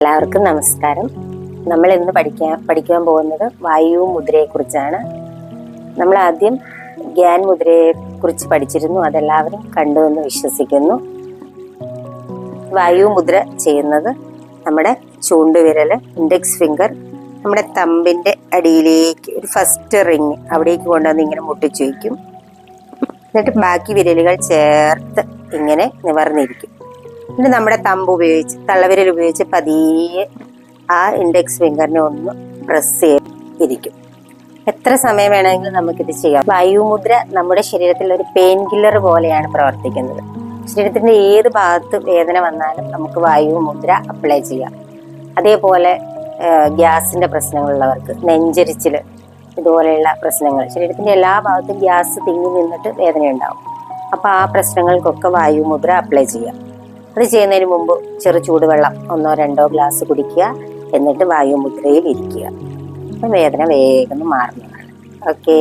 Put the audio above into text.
എല്ലാവർക്കും നമസ്കാരം. നമ്മൾ ഇന്ന് പഠിക്കാൻ പോകുന്നത് വായു മുദ്രയെ കുറിച്ചാണ്. നമ്മൾ ആദ്യം ഗ്യാൻ മുദ്രയെ കുറിച്ച് പഠിച്ചിരുന്നു, അതെല്ലാവരും കണ്ടു എന്ന് വിശ്വസിക്കുന്നു. വായു മുദ്ര ചെയ്യുന്നത് നമ്മുടെ ചൂണ്ടുവിരൽ, ഇൻഡെക്സ് ഫിംഗർ, നമ്മുടെ തമ്പിന്റെ അടിയിലേക്ക് ഒരു ഫസ്റ്റ് റിങ് അവിടേക്ക് കൊണ്ടുവന്ന് ഇങ്ങനെ മുട്ടിച്ചു വയ്ക്കും. എന്നിട്ട് ബാക്കി വിരലുകൾ ചേർത്ത് ഇങ്ങനെ നിവർന്നിരിക്കും. എന്നിട്ട് നമ്മുടെ തമ്പ് ഉപയോഗിച്ച്, തള്ളവിരൽ ഉപയോഗിച്ച് പതിയെ ആ ഇൻഡെക്സ് ഫിംഗറിനെ ഒന്ന് പ്രസ് ചെയ്തിരിക്കും. എത്ര സമയം വേണമെങ്കിലും നമുക്കിത് ചെയ്യാം. വായുമുദ്ര നമ്മുടെ ശരീരത്തിൽ ഒരു പെയിൻ കില്ലർ പോലെയാണ് പ്രവർത്തിക്കുന്നത്. ശരീരത്തിന്റെ ഏത് ഭാഗത്ത് വേദന വന്നാലും നമുക്ക് വായുമുദ്ര അപ്ലൈ ചെയ്യാം. അതേപോലെ ഗ്യാസിന്റെ പ്രശ്നങ്ങളുള്ളവർക്ക്, നെഞ്ചരിച്ചിൽ, ഇതുപോലെയുള്ള പ്രശ്നങ്ങൾ, ശരീരത്തിന്റെ എല്ലാ ഭാഗത്തും ഗ്യാസ് തിങ്ങി നിന്നിട്ട് വേദനയുണ്ടാവും. അപ്പൊ ആ പ്രശ്നങ്ങൾക്കൊക്കെ വായുമുദ്ര അപ്ലൈ ചെയ്യാം. അത് ചെയ്യുന്നതിന് മുമ്പ് ചെറു ചൂടുവെള്ളം 1-2 ഗ്ലാസ് കുടിക്കുക. എന്നിട്ട് വായുമുദ്രയിൽ ഇരിക്കുക. വേദന വേഗം മാറുന്നതാണ്. ഓക്കേ.